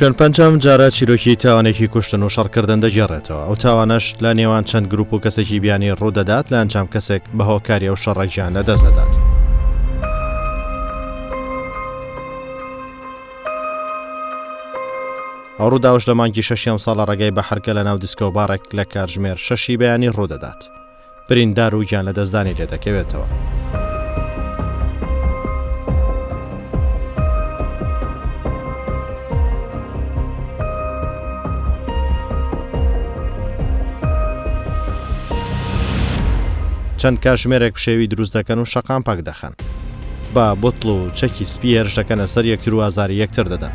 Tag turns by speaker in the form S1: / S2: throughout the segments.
S1: شوێن پەنجام جارە چیرۆکی تاوانێکی کوشتن و شەڕکردن دەگێڕێتەوە. ئەو تاوانەش لە نێوان چەند گروپ و کەسێکی بیانی ڕوودەدات لە ئەنجام کەسێک بە هۆکاری و شەڕێکیان لەدەست دەدات. ئەو ڕووداوش لە مانگی 6 ساڵە ڕێگای بە حرکە لە ناو دیسکۆ بارێک لە کاتژمێر 6 بەیانی ڕوودەدات. بریندار و گیان لە دەستدانی لێ دەکەوێتەوە. چەند کاتژمێرێک پشێوی دروست دەکەن و شەقام پاک دەخەن. با بوتڵ و چەکی سپی هێرش دەکەنە سەر یەکتر و ئازاری یەکتر دەدەن.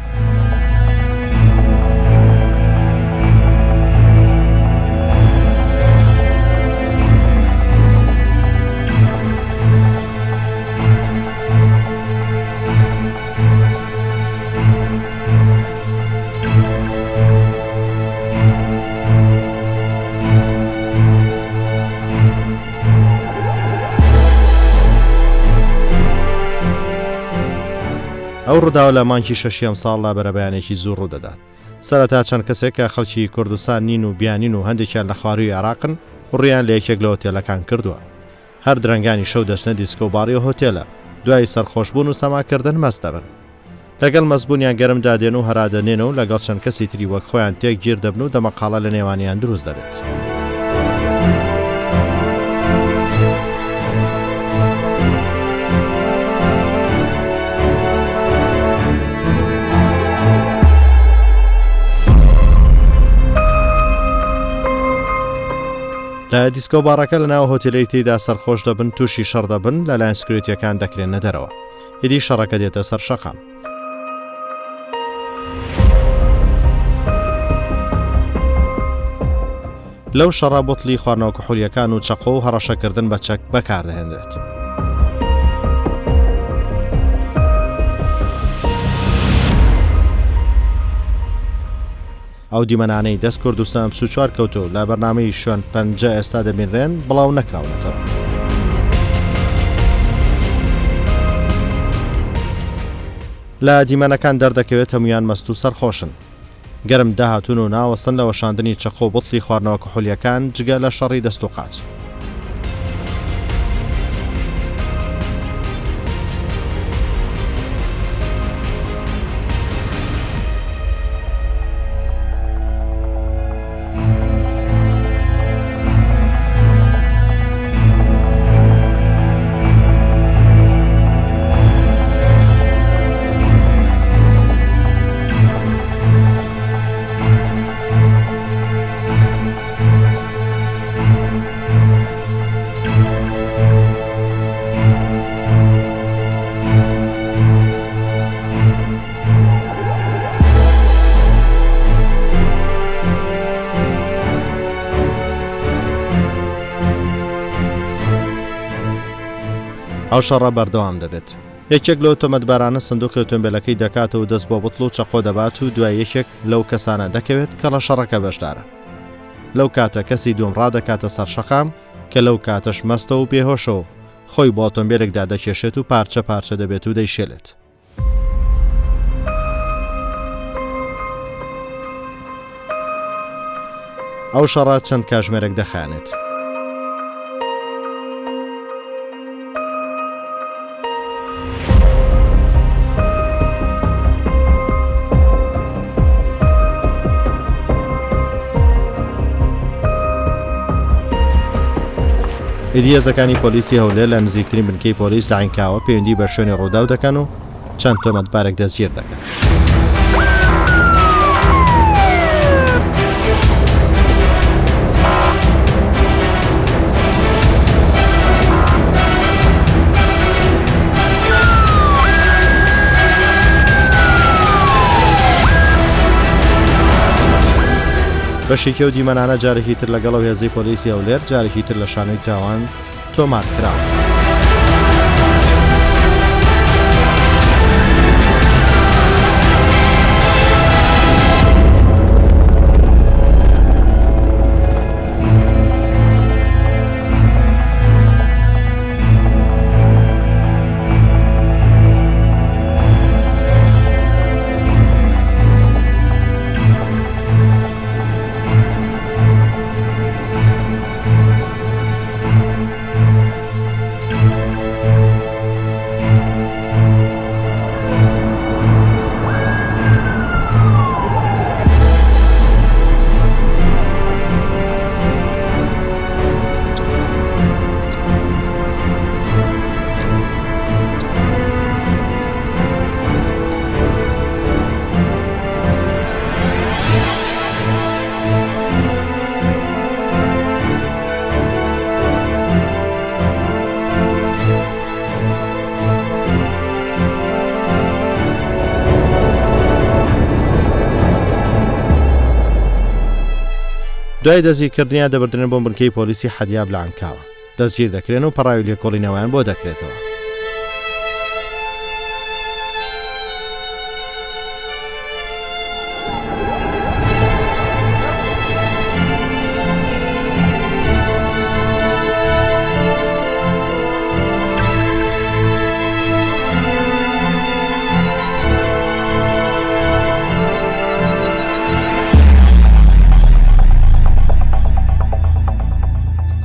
S1: ئەو ڕووداوە لە مانکی 6 ساڵدا بەرەبەیانێکی زوو ڕوودەدات. سەرەتا چەند کەسێک کە خەڵکی کوردستان نین و بیانین و هەندێکیان لە خواروی عێراقن ڕویان لە یەکێک لە هۆتێلەکان کردووە. هەر درەنگانی شەو دەچنە دیسکۆباری و هۆتێلە، دوای سەرخۆشبوون و سەماکردن مەست دەبن. لەگەڵ مەزبوونیان گەرم دادێن و هەرادەنێنەوە لەگەڵ چەند کەسی تری وەک خۆیان تێک گیر دەبن و دەمەقاڵە لە نێوانیان دروست دەبێت. لە دیسکۆبارەکە لە ناو هۆتێلەی تێیدا سەرخۆش دەبن، تووشی شەڕ دەبن، لەلایەن سکیۆریتیەکان دەکرێنە دەرەوە. هیدی شەڕەکە دێتە سەر شەقام. لەو شەڕە بوتڵی خواردنەوە کحولیەکان و چەقۆ و هەڕەشەکردن بە چەک بەکاردەهێنرێت. ئەو دیمەنانەی دەست کوردستان سوچوار کەوتو لە بەرنامەی شوێن پەنجە ئێستا دەبینرێن بڵاو نەکراونەتەوە. لە دیمەنەکان دەردەکەوێت هەمویان مەست و سەرخۆشن. گەرم داهاتون و ناوەستن لە وەشاندنی چەقۆ بوتڵی خواردنەوە کحولیەکان جگە لە شەڕی دەست و قاچ. ئەو شەڕە بەردەوام دەبێت. یەکێک لەو تۆمەتبارانە سندوقی ئۆتۆمبیلەکەی دەکاتەوە و دەست بۆ بوتڵ و چەقۆ دەبات و دوای یەکێک لەو کەسانە دەکەوێت کە لە شەڕەکە بەشدارە. لەو کاتە کەسی دوم ڕادەکاتە سەر شەقام کە لەو کاتەش مەستە و بێهۆشەوە خۆی بۆ ئۆتۆمبیلێکدا دەکێشێت و پارچە پارچە دەبێت و دەیشێلێت. ئەو شەڕە چەند کاتژمێرێک دەخایەنێت. هێزەکانی پۆلیسی هەولێر لە نزیکترین بنکەی پۆلیس لە عینکاوە پەیوەندی بە شوێنی ڕووداو دەکەن و چەند تۆمەتبارێک دەستگیر دەکەن. بەشێکی ئەو دیمەنانە جارێکی تر لەگەڵ هێزەی پۆلیسی هەولێر جارێکی تر لە شانۆی تاوان تۆمار کراوە. دوای دەستگیرکردنیان دەبردرێن بۆ بنکەی پۆلیسی حەدیاب لە عەنکاوە دەستگیر دەکرێن و پەڕاوی لێکۆڵینەوەیان بۆ دەکرێتەوە.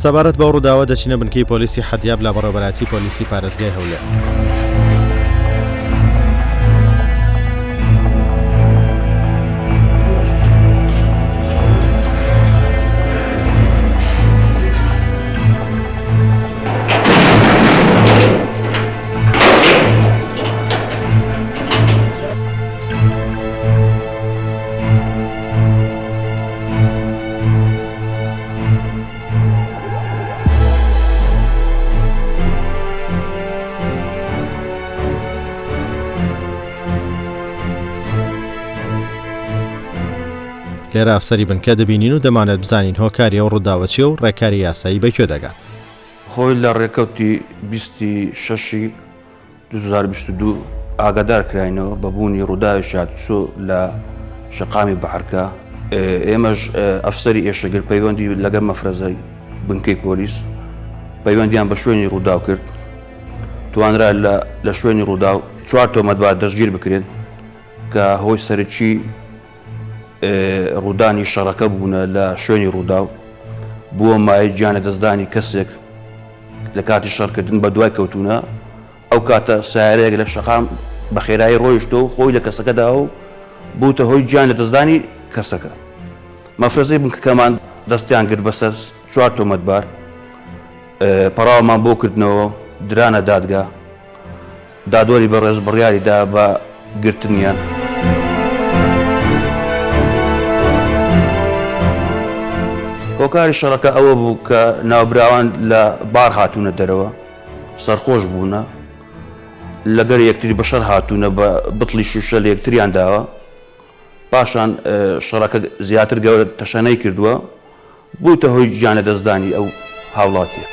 S1: سەبارەت بە ڕووداوە دەچینە بنکەی پۆلیسی حەدیاب لە بەڕێوەبەراتی پۆلیسی پارێزگای هەولێر. لێرە ئەفسەری بنکە دەبینین و دەمانێت بزانین هۆکاری ئەو ڕووداوە چیە و ڕێکاری یاسایی بەکوێ دەگات.
S2: خۆی لە ڕێکەوتی 26 2022 ئاگادار کراینەوە بە بوونی ڕووداوی شاتچۆ لە شەقامی بەحرکە. ئێمەش ئەفسەری ئێشەگر پەیوەندی لەگەڵ مەفرەزەی بنکەی پۆلیس پەیوەندیان بە شوێنی ڕووداو کرد، توانرا لە شوێنی ڕووداو 4 تۆمەتبار دەستگیر بکرێن کە هۆی سەرچی ڕوودانی شەڕەکە بوونە لە شوێنی ڕووداو بووە مای گیانە دەستدانی کەسێک لە کاتی شەڕکردن بە دوای کەوتونە. ئەو کاتە سایارەیەک لە شەقام بە خێرایی ڕۆیشتۆ و خۆی لە کەسەکەدا و بووتە هۆی گیانە دەستدانی کەسەکە. مەفرەزەی بنکەکەمان دەستیان کرد بەسەر 4 تۆمەتبار، پەڕاومان بۆ کردنەوە درانە دادگا، دادوەری بەڕێز بڕیاریدا بە گرتنیان. هۆکاری شەڕەکە ئەوە بوو کە ناوبراوان لە بار هاتوونە دەرەوە، سەرخۆش بوونە، لەگەر یەکتری بەشەر هاتوونە بە بتڵی شوشە لە یەکتریان داوە، پاشان شەڕەکە زیاتر گەورە تەشەنەی کردووە، بووتە هۆی گیانە دەستدانی ئەو هاوڵاتیە.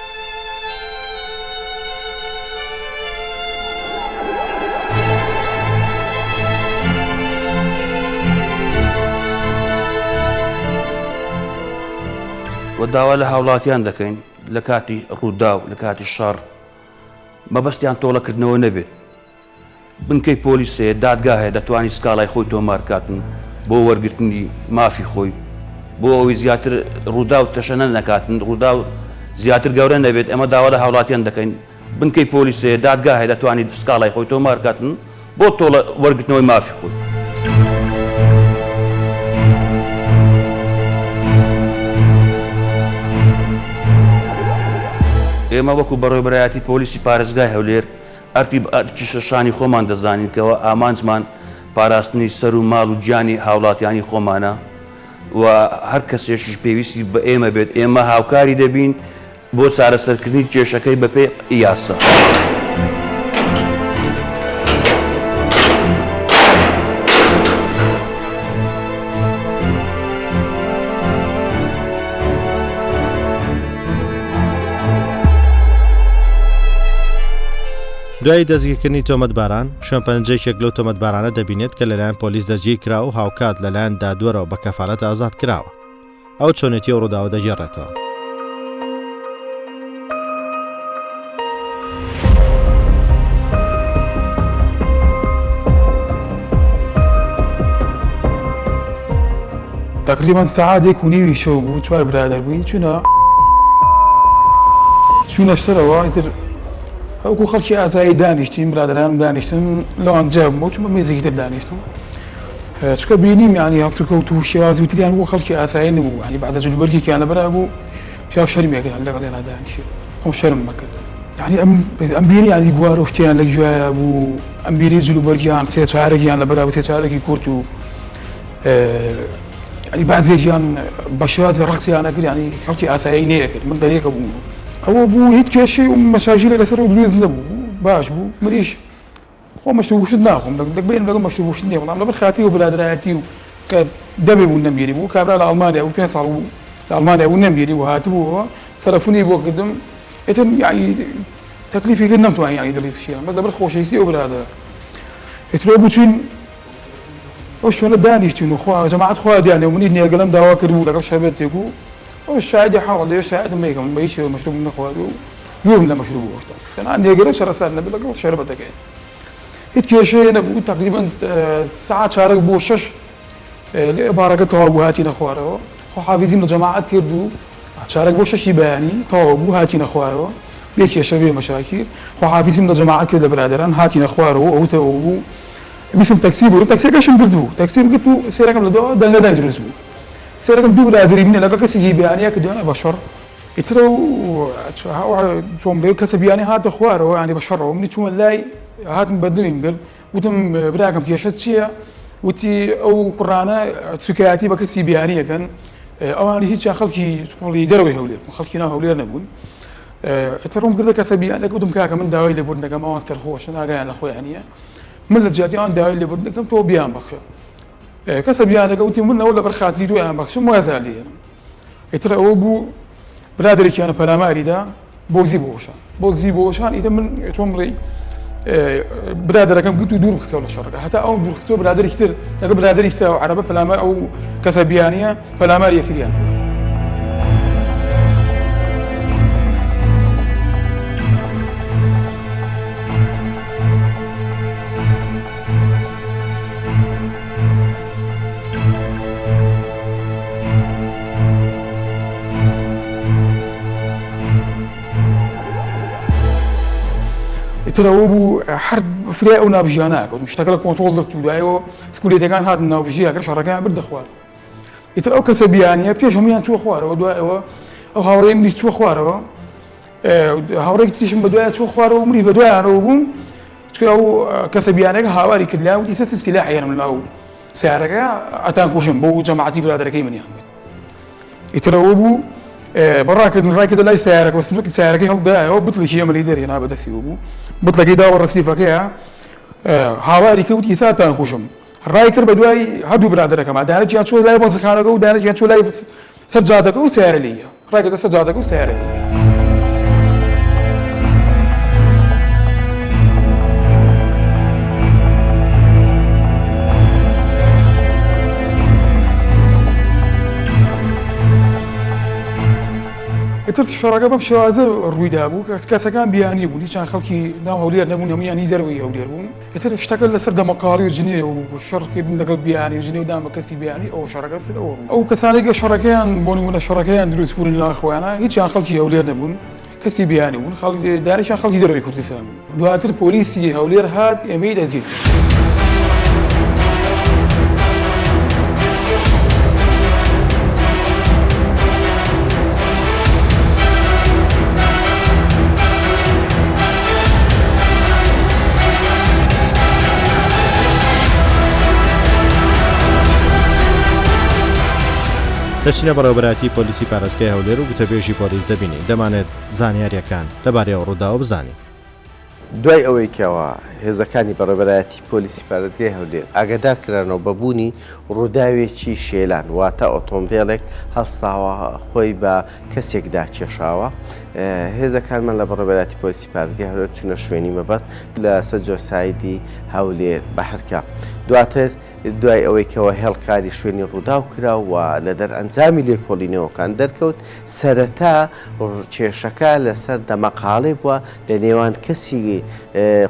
S2: و داوا لە هاوڵاتیان دەکەین لە کاتی ڕوودا و لە کاتی شەڕ مەبەستیان تۆڵەکردنەوە نەبێت. بنکەی پۆلیسێ دادگا هەیە دەتوانی سکاڵای خۆی تۆمار کاتن بۆ وەرگرتنی مافی خۆی، بۆ ئەوەی زیاتر ڕوودا و تەشەنە نەکاتن، ڕوودا و زیاتر گەورە نەبێت. ئەمە داوا لە هاوڵاتیان دەکەین بنکەی پۆلیسێ دادگا هەیە دەتوانی سکاڵای خۆی تۆمار کاتن بۆ تۆڵە وەرگرتنەوەی مافی خۆی. ئێمە وەکو بەڕێوەبەرایەتی پۆلیسی پارێزگای هەولێر ئەرکی شەشانی خۆمان دەزانینکەوە ئامانجمان پاراستنی سەر و ماڵ و گیانی هاوڵاتیانی خۆمانە و هەر کەسێکیش پێویستی بە ئێمە بێت ئێمە هاوکاری دەبین بۆ چارەسەرکردنی کێشەکەی بەپێی یاسا.
S1: دوای دەستگیرکردنی تۆمەتباران شوێنپەنجەیەک لەو تۆمەتبارانە دەبینێت کە لەلایەن پۆلیس دەستگیر کرا و هاوکات لەلایەن دادوەرەوە بە کەفالەت ئازاد کراوە. ئەو چۆنێتی ئەو ڕووداوە دەگێڕێتەوە.
S3: تقریبا ساعاتێک و نیوی شەو بوو، چوار برادەر بووین چوونە شتەرەوە. ئیتر ئەوکو خەڵکی ئاسایی دانیشتین، برادران دانیشتن لەوان جاب بوو، چونکە مێزێکی تر دانیشتم. چکە بینیم یعنی هەڵسوکەوت و شێوازی وتریان بۆ خەڵکی ئاسایی نەبوو، ینی بەعزە جلوبەرگێکیان لەبەرا بوو پیا شەرمیەکەیان لەگەڵ لێنا دانیشت، خۆم شەرم مەکرد. ینی ئەم بیری ینی گوارە شتیان لە گوێیە بوو، ئەم بیری جلوبەرگیان سێ چوارەکیان لەبەرا بوو، سێ چوارەکی کورت و ینی بەعزێکیان بە شێوازی ڕەقسییانە کرد، ینی خەڵکی ئاسایی نەیەکرد. من دەرێکە بوو ئەوە بوو هیچ کێشەی و مەساژیرە لەسەر و دروست نەبوو، باش بوو. مریش خۆ مەشروبوشت ناخۆم، دەکبێن لەگەڵ مەشروبوشت نییە، بەڵام لەبەر خاتی و برادرایەتی و کە دەبێ بوو نەمبیری بوو. کابرا لە ئەڵمانیا بوو 5 ساڵ بوو ئەڵمانیا بوو نەمبیری و هاتبووەوە تەلەفۆنی بۆ کردم ئێتر یعنی تەکلیفی کرد نەمتوانی یعنی دڵی پشیان بە دەبەر خۆشەویستی ئەو برادەرە ئێتر بچوین ئەو شوێنە دانیشتین و خوا جەماعەت خوا دیانێ منی نێرگەلەم داوا کردبوو لەگەڵ شەربەتێک و ئەو شایدی حاڵ شایدم نەیکەم بە هیچ شێوە مەشروب نەخوارد و دوورم لە مەشروب بوو هێشتا تەنها نێرگەلە شەرەسات نەبێت لەگەڵ شەربەتەکەی هیچ کێشەیە نەبوو تقریبا ساعات چارەک بۆ 6 لێ بارەکە تەواو بوو هاتینە خوارەوە خۆ حافیزیم لە جەماعەت کرد و چارەک بۆ 6 بەیانی تەواو بوو هاتینە خوارەوە بێ کێشە بێ مەشاکل خۆ حافیزیم لە جەماعەت کرد لە برادەران هاتینە خوارەوە ئەو تەواو بوو بیسم تەکسی بوو تەکسیەکەشم بردبوو تەکسیم گرت و سێرەکەم لە دەوە دەنگەدان دروست بوو سێرەکەم دوو برادری بینە لەگەڵ کەسێکی بەیانیە کردوانە بە شەڕ ئیترە چۆن بێ کەسە بیانی هاتە خوارەوە ینی بە شەڕەوە منی چوومە لای هاتم بەدریم کرد وتم براکەم کێشەت چییە وتی ئەو قڕانە سوکایەتی بە کەسی بیانیەکەن ئەوانی هیچیان خەڵکی وڵی دەرەوەی هەولێر خەڵکی ناو هەولێر نەبوون ڕوم کردە کەسە بیانەکە وتم کاکە من داوای لێبوردنەکەم ئەوان سەرخۆشن ئاگایان لە خۆیان نییە من لە جیاتیان داوای لێبوردنەکەم تۆ بیان بەخشە کەسە بیانەکە وتی من ئەوە لەبەر خاتری دویان بەخشم وازار لێرم ئیتر ئەوە بوو برادێکیانە پەلاماریدا بۆگزی بۆشان ئیتر من چۆن بڵێ برادەرەکەم گوت و دوور بخسەوە لە شەڕەکە هەتا ئەو دوور خستەوە برادێکی تر لەگە برادێکی تر عەرەبە پەلامار ئەو کەسە بیانیە پەلامار یەکتریان ئەوە بوو هەر فرای ئەو نابژیانە کەوتم شتەکە لە کۆنتۆڵ دەرت و دوایەوە سکولێتەکان هاتن ناوبژیەکە شەڕەکەیان بردە خوار ئیتر ئەو کەسە بیانیە پێش هەمویان چووە خوارەوە دوایەوە ئەو هاوڕێی منی چووە خوارەوە هاوڕێکی تریشم بە دوایە چووە خوارەوە منی بە دوایانەوە بوون چکە ئەو کەسە بیانەکە هاواری کرد لای وتی سەر سیلاح هێنم لاو سیارەکە ئەتان کوشم بۆ جەماعەتی برادەرەکەی منیان بێت ئیتر ئەوە بوو بەڕاکردن ڕاکردە لای سیارەکە وەسمەکی سیارەکەی هەڵدایەوە بتڵێکی ئەمەلی دەرهێنا بەدەستی بوو بتڵەکەی داوە ڕەسیفەکەیە هاواری کەوتی ساتان کوشم ڕای کرد بە دوای هەردوو برادەرەکەمە دانێکیان چوە لای بەزخانەکە و دانێکیان چوە لای سەرجادەکە و سیارە لێیە ڕاکردە سەرجادەکە و سیارە لێیە ئیتر شەڕەکە بەم شێوازە ڕوویدا بوو کەسەکان بیانی بوون هیچیان خەڵکی ناو هەولێر نەبوون هەموویانی دەروی هەولێر بوون ئیتر شتەکە لەسەر دەمەقاڵی و جنێ و شەڕکردن لەگەڵ بیانی و جنێ و دام بە کەسی بیانی ئەو شەڕەکە سەرەوە ئەو کەسانێکە شەڕەکەیان بۆ نمونە شەڕەکەیان دروست بوون لە خۆیانە هیچیان خەڵکی هەولێر نەبوون کەسی بیانی بوون دانیشیان خەڵکی دەروی کوردستان بوون دواتر پۆلیسی هەولێر هات ئێمەی دەستگیر
S1: دەچینە بەڕێوەبەراتی پۆلیسی پارێزگای هەولێر و گوتەبێژی پۆلیس دەبینی دەمانێت زانیاریەکان لەبارەی ڕووداوە بزانین.
S4: دوای ئەوەی کەەوە هێزەکانی بەڕێوەبەراتی پۆلیسی پارێزگای هەولێر ئاگادار کرانەوە بەبوونی ڕووداوێکی شێلان واتە ئۆتۆمبیلێک هەڵساوە خۆی بە کەسێکدا کێشاوە هێزەکانمان لە بەڕێوەبەراتی پۆلیسی پارێزگای هەولێر چوونە شوێنی مەبەست لە سەرجۆسایدی هەولێر بەحرکە دواتر دوای ئەوەی کەەوە هێڵکاری شوێنی ڕووداو کراوە لە دەرئەنجامی لێکۆڵینەوەکان دەرکەوت سەرەتا کێشەکە لەسەر دەمەقاڵێ بووە لە نێوان کەسی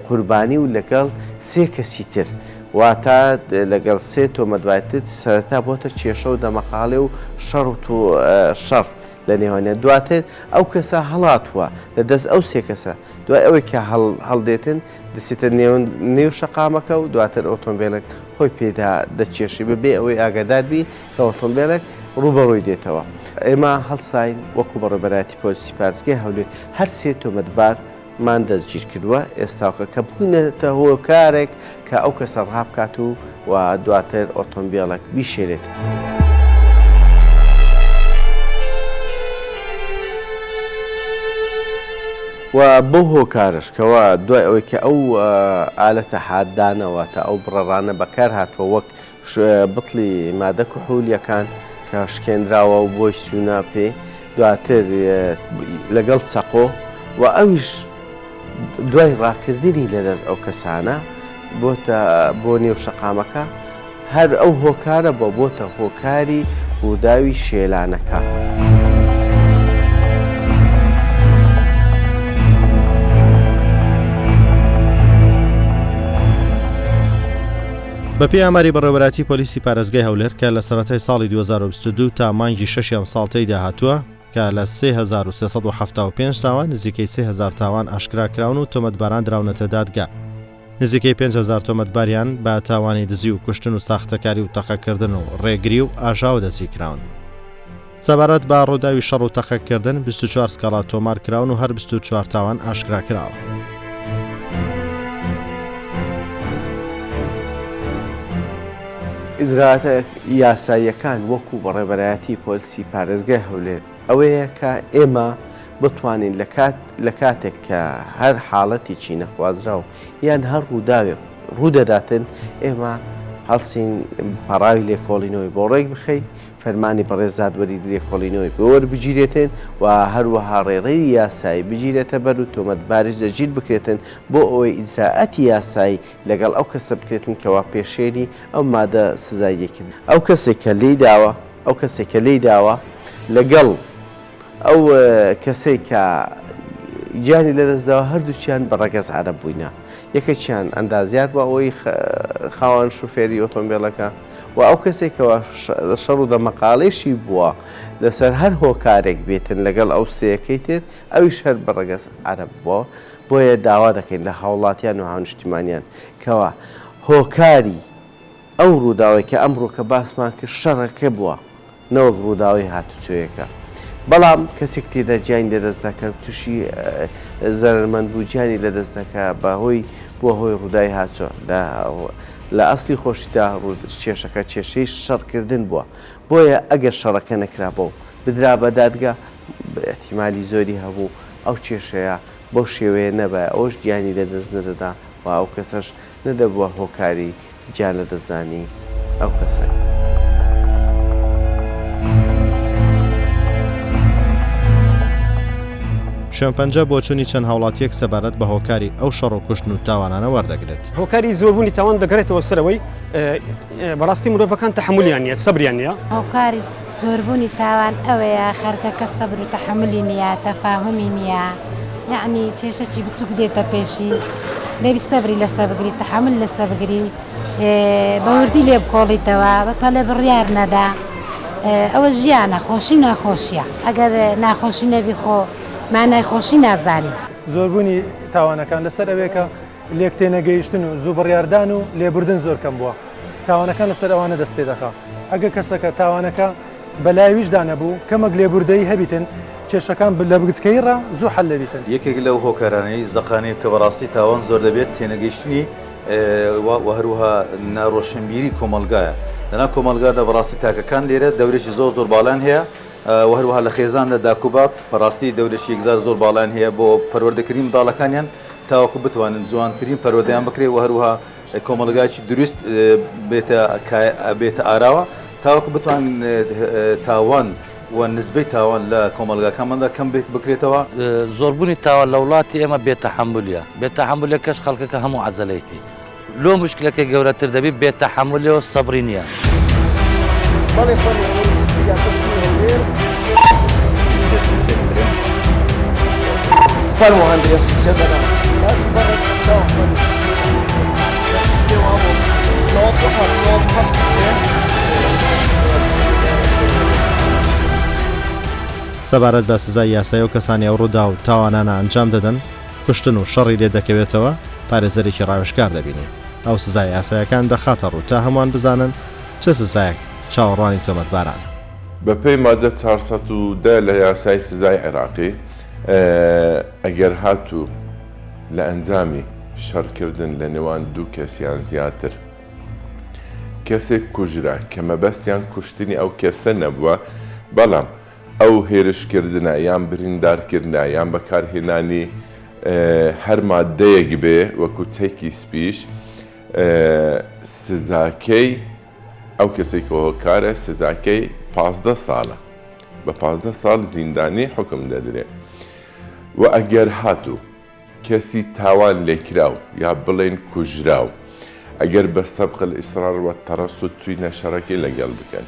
S4: قوربانی و لەگەڵ سێ کەسی تر واتە لەگەڵ سێ تۆمەدوایتر سەرەتا بۆتە کێشە و دەمەقاڵێ و شەڕ و شەڕ لە نێوانێت دواتر ئەو کەسە هەڵاتوە لە دەست ئەو سێ کەسە دوای ئەوەی کە هەڵدێتن دەسیتە نێو شەقامەکە و دواتر ئۆتۆمبیلێک خۆی پێدا دەچێشی بەبێ ئەوەی ئاگاداربی کە ئۆتۆمبیلێک ڕوبەڕووی دێتەوە ئێمە هەڵساین وەکو بەڕێوەبەراتی پۆلیسی پارێزگای هەولێر هەر سێ تۆمەتبارمان دەستگیر کردووە ئێستاوکە کە بوونەتە هۆکارێک کە ئەو کەسە ڕابکات و دواتر ئۆتۆمبیلێک بیشێرێت. و بۆ هۆکارش کەەوە دوای ئەوەی کە ئەو ئالەتە حاددانەوە تا ئەو بڕەڕانە بەکار هاتووە وەک بڵی مادە کوحولیەکان کە شکێنراوە و بۆی سونا پێ دواتر لەگەڵ چەقۆ و ئەویش دوای ڕاکردنی لەدەست ئەو کەسانە بۆ نێو شەقامەکە هەر ئەو هۆکارە بۆتە هۆکاری ڕووداوی شێلانەکە.
S1: بەپێی ئاماری بەڕێوەبەتی پۆلیسی پارێزگای هەولێر کە لە سەرەتای ساڵی 2022 تا مانگی 6 ساڵتەی داهاتووە کە لە 3375 تاوان نزیکەی 3000 تاوان ئاشکراکراون و تۆمەتباران دراونەتە دادگا. نزیکەی 5000 تۆمەتباریان بە تاوانی دزی و کوشتن و ساختەکاری و تەقەکردن و ڕێگری و ئاژاوە دەستی کراون. سەبارەت بە ڕووداوی شەڕ و تەقەکردن 24 سکاڵا تۆمار کراون و هەر 24 تاوان ئاشکرا کراوە.
S4: ئیجراتە یاساییەکان وەکو بەڕێبەرایەتی پۆلیسی پارێزگای هەولێر ئەوەیە کە ئێمە بتوانین لە کاتێک کە هەر حاڵەتێکی نەخوازراو یان هەر ڕوودەداتن ئێمە هەڵسین پەڕاوی لێکۆڵینەوەی بۆ ڕێک بخەین فەرمانی بەڕێزادوەری لێکۆڵینەوەی بۆوەر بگیرێتن و هەروەها ڕێڕەوی یاسایی بگیرێتە بەر و تۆمەتباریش دەگیر بکرێتن بۆ ئەوەی ئیجراعەتی یاسایی لەگەڵ ئەو کەسە بکرێتن کەوا پێشێری ئەو مادە سزاییەکردن. ئەو کەسێک کە لێی داوە لەگەڵ ئەو کەسەی کە گیانی لەدەستداوە هەردووچیان بە ڕەگەز عەرەب بووینە. یەکێکیان ئەندازیار بە ئەوەی خاوەن شوفێری ئۆتۆمبیلەکە و ئەو کەسێکەوە شەڕ و دەمەقاڵێشی بووە لەسەر هەر هۆکارێک بێتن لەگەڵ ئەو سەیەکەی تر ئەویش هەر بە ڕەگەز عەرەب بووە. بۆیە داوا دەکەین لە هاوڵاتیان و هاونیشتیمانیان کەوا هۆکاری ئەو ڕووداوی کە ئەمڕۆ کە باسمان کرد شەڕەکە بووە نەوەک ڕووداوی هاتوچۆیەکە. بەڵام کەسێک تێدا گیانی لەدەست دەکە تووشی زەرمەند بوو گیانی لەدەست دەکە بۆ هۆی ڕووداوی هاتووە لە ئەسلی خۆشیدا کێشەکە کێشەی شەڕکردن بووە. بۆیە ئەگەر شەڕەکە نەکرابەوە بدرا بە دادگا احتیمالی زۆری هەبوو ئەو کێشەیە بەو شێوەیە نەبە ئەوش گیانی لەدەست نەدەدا و ئەو کەسەش نەدەبووە هۆکاری گیان لەدەستدانی ئەو کەسە.
S1: شێنپەنجە بۆ چوونی چەند هاوڵاتیەک سەبارەت بە هۆکاری ئەو شەڕ و کوشتن و تاوانانە وەردەگرێت.
S5: هۆکاری زۆربوونی تاوان دەگرێتەوە سەرەوەی بەڕاستی مرۆڤەکان تەحمولیان نییە سەبریان نییە.
S6: هۆکاری زۆربوونی تاوان ئەوەیە خەرکەکە سەبر و تەحملی نییە تەفاهمی نییە یعنی کێشەی بچووک دێتە پێشی دەبی سەبری لەسەر بگری تەحمل لەسەر بگری بەوردی لێ بکۆڵیتەوە بەپەلە بڕیار نەدا ئەوە ژیانە خۆشی و ناخۆشیە ئەگەر ناخۆشی نەبی خۆ مانای خۆشی نازانی.
S7: زۆربوونی تاوانەکان لەسەر ئەوەیە لێک تێنەگەیشتن و زوو بڕیاردان و لێبوردن زۆر کەم بووە. تاوانەکان لەسەر ئەوانە دەست پێ دەکات. ئەگە کەسەکە تاوانەکە بەلایویشدا نەبوو کەمەک لێبوردەی هەبیتن کێشەکان لە بگچکەی ڕا زوو حەل لەبیتن.
S8: یەکێک لەو هۆکارانەی زەقانەیە کە بەڕاستی تاوان زۆر دەبێت تێنەگەیشتنی و هەروها ناڕۆشنبیری کۆمەلگایە. لەنا کۆمەلگادا بەڕاستی تاکەکان لێرە دەورێکی زۆر باڵان هەیە و هەروها لە خێزاندا داکوباب بەڕاستی دەورێکی یەکزار زۆر باڵان هەیە بۆ پەروەردەکردنی منداڵەکانیان تاوەکو بتوانن جوانترین پەروەردەیان بکرێ و هەروها کۆمەلگایکی دروست بێتە ئاراوە تاوەکو بتوانن تاوان و نسبەی تاوان لە کۆمەلگاکانماندا کەم بکرێتەوە.
S9: زۆربوونی تاوان لە وڵاتی ئێمە بێتەحەمولیە بێتەحەمولیەکەش خەڵکەکە هەموو عەزەلەیەتی لۆ مشکلەکە گەورەتر دەبێت بێتەحەمولیەوە سەبری نییە.
S10: فرموا عندي يا سيدنا لازم بس تاخذ سوامو نوضح
S1: سەبارەت بە سزای یاسایی و کەسانی ئەو ڕوودا و تاوانانە ئەنجام دەدەن کوشتن و شەڕی لێ دەکەوێتەوە پارێزەرێکی ڕاوێژکار دەبینی. ئەو سزای یاسایەکان دەخاتە ڕوو تا هەمووان بزانن چه سزایەک چاوەڕوانی تۆمەتبارانە.
S11: بەپێی مادە 410 لە یاسای سزای عێراقی ئەگەر هاتوو لە ئەنجامی شەڕکردن لە نێوان دوو کەسیان زیاتر کەسێک کوژرا کە مەبەستیان کوشتنی ئەو کەسە نەبووە بەڵام ئەو هێرشکردنە یان بریندارکردە یان بەکارهێنانی هەر مادەیەک بێ وەکو چەکی سپیش سزاکەی ئەو کەسێک هۆکارە سزاکەی 15 ساڵە بە 15 ساڵ زیندانی حکم دەدرێت و ئەگەر هاتوو کەسی تاوان لێکراو یا بڵێن کوژراو ئەگەر بە سەبق الئیسرار و تەرەسوت چووینە شەڕەکەی لەگەڵ بکەن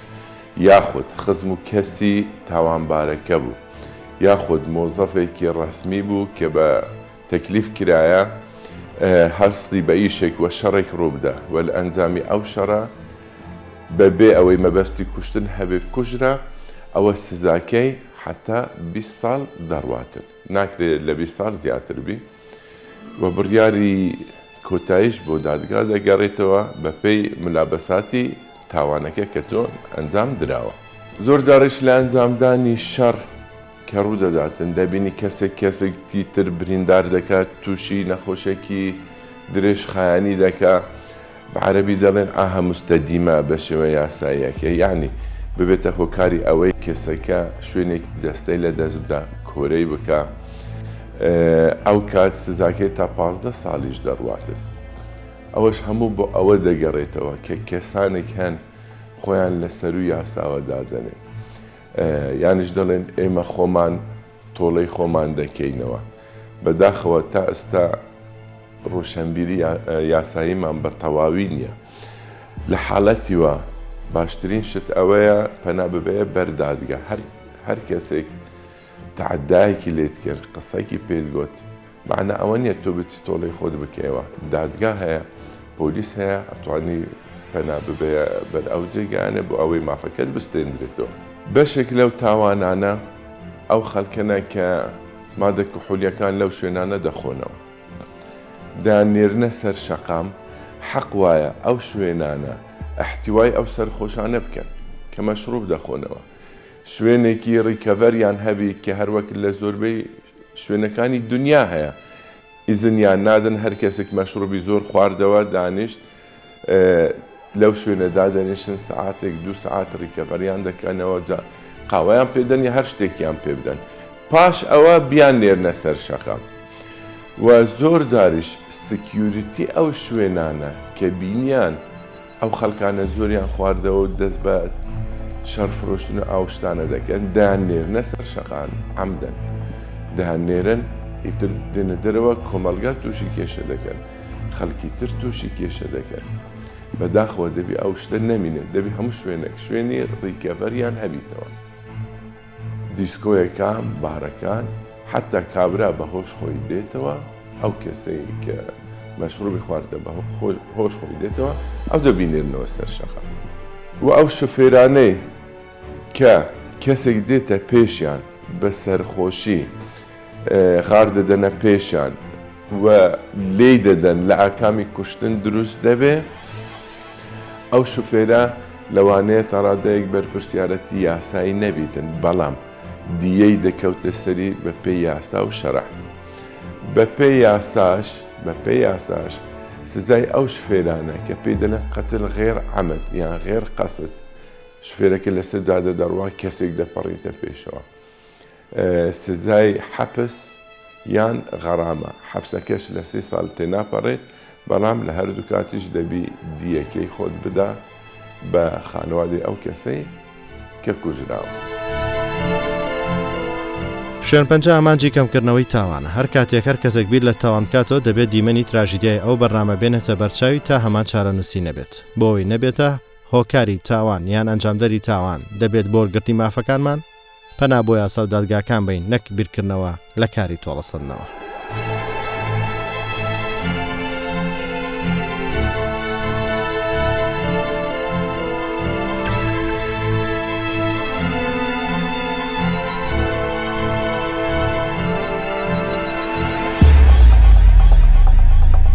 S11: یاخود خزم و کەسی تاوانبارەکە بوو یاخود مۆزەفێکی ڕەسمی بوو کە بە تەکلیف کرایە هەستی بە ئیشێک وە شەڕێک ڕووبدا و لە ئەنجامی ئەو شەڕە بەبێ ئەوەی مەبەستی کوشتن هەبێ کوژرا ئەوە سزاکەی حتا 20 ساڵ دەڕواتن ناکرێت لە 20 ساڵ زیاتر بی و بڕیاری کۆتاییش بۆ دادگا دەگەڕێتەوە بە پێی ملابەساتی تاوانەکە کە چۆن ئەنجام درراوە زۆر جارش لە ئەنجامدانی شەڕ کە ڕوو دەداتن دەبینی کەسێکی تر بریندار دەکات تووشی نەخۆشێکی درێژ خایانی دەکات بە عەرەبی دەڵێن ئاها مستەدیمە بە شێوە یاساییەکە یعنی ببێتە هۆکاری ئەوەی کەسەکە شوێنێک دەستەی لە دەست بدە کۆرەی بکە ئەو کات سزاکەی تا 15 ساڵیش دەڕواتن ئەوەش هەموو بۆ ئەوە دەگەڕێتەوە کە کەسانێک هەن خۆیان لەسەر و یاساوە دادەنێن یانیش دەڵێن ئێمە خۆمان تۆڵەی خۆمان دەکەینەوە بەداخەوە تا ئێستا ڕۆشنبیری یاساییمان بە تەواوی نییە لە حاڵەتیوە باشترین شت ئەوەیە پەنا ببەیە بەردادگا هەر کەسێک تعدایەکی لێت کرد قسەیەکی پێت گوت معنە ئەوە نییە تۆ بچی تۆڵەی خۆت بکەیەوە دادگا هەیە پۆلیس هەیە ئەتوانی پەنا ببەیە بەر ئەو جێگانە بۆ ئەوەی مافەکەت بستێنرێتەوە بەشێک لەو تاوانانە ئەو خەڵکەنە کە مادە کحولیەکان لەو شوێنانە دەخۆنەوە دانێرنە سەر شەقام حەق وایە ئەو شوێنانە احتیوای ئەو سەرخۆشانە بکەن کە مەشروب دەخۆنەوە شوێنێکی ڕیکەڤەریان هەبی کە هەروەک لە زۆربەی شوێنەکانی دنیا هەیە ئیزنیان نادن هەر کەسێک مەشروبی زۆر خواردەوە دانیشت لەو شوێنەدا دەنیشتن سعاتێک 2 سعات ڕیکەڤەریان دەکەنەوە قاوەیان پێدەن یا هەر شتێکیان پێ بدەن پاش ئەوە بیان نێرنە سەر شەقام و زۆر جاریش سکیوریتی ئەو شوێنانە کە بینیان ئەو خەڵکانە زۆریان خواردەوە و دەست بە شەرفرۆشتن و ئاوشتانە دەکەن دانێرنە سەر شەقان عەمدەن دانێرن ئیتر دێنە دەرەوە کۆمەلگا تووشی کێشە دەکەن خەڵکی تر تووشی کێشە دەکەن بەداخەوە دەبی ئەو شتە نەمینێت دەبی هەموو شوێنێک شوێنی ڕیکەڤەریان هەبیتەوە دیسکۆیەکان بارەکان حتا کابرا بە هۆش خۆی دێتەوە ئەو کەسەی کە مەشروبی خواردە بە هۆش خۆی دێتەوە ئەو دەبینێنەوە سەر شەقام و ئەو شوفێرانەی کە کەسێک دێتە پێشیان بە سەرخۆشی غار دەدەنە پێشیان و لێی دەدەن لە ئاکامی کوشتن دروست دەبێ ئەو شوفێرە لەوانەیە تەڕادەیەک بەرپرسیارەتی یاسایی نەبیتن بەڵام دیەی دەکەوتە سەری بە پێی یاسا و شەرع بە پێی یاساش سزای ئەو شفێرانە کە پێی دەنە قەتل غێر عەمد یان غێر قەسد شفێرەکە لەسەر جادە دەڕوا کەسێک دەپەڕێتە پێشەوە سزای حەبس یان غەرامە حەبسەکەش لە 3 ساڵ تێناپەڕێت بەڵام لە هەردوو کاتیش دەبی دیەکەی خۆت بدا بە خانوادەی ئەو کەسەی کە کوژراوە
S1: شوێن پەنجە ئامانجی کەمکردنەوەی تاوانە هەر کاتێک هەر کەسێک بیر لە تاوان بکاتەوە دەبێت دیمەنی تراژیدیای ئەو بەرنامە بێنێتە بەرچاوی تا هەمان چارەنووسی نەبێت بۆەوەی نەبێتە هۆکاری تاوان یان ئەنجامدەری تاوان دەبێت بۆ وەرگرتی مافەکانمان پەنا بۆ یاسا و دادگاکان بین نەک بیرکردنەوە لە کاری تۆڵەسەندنەوە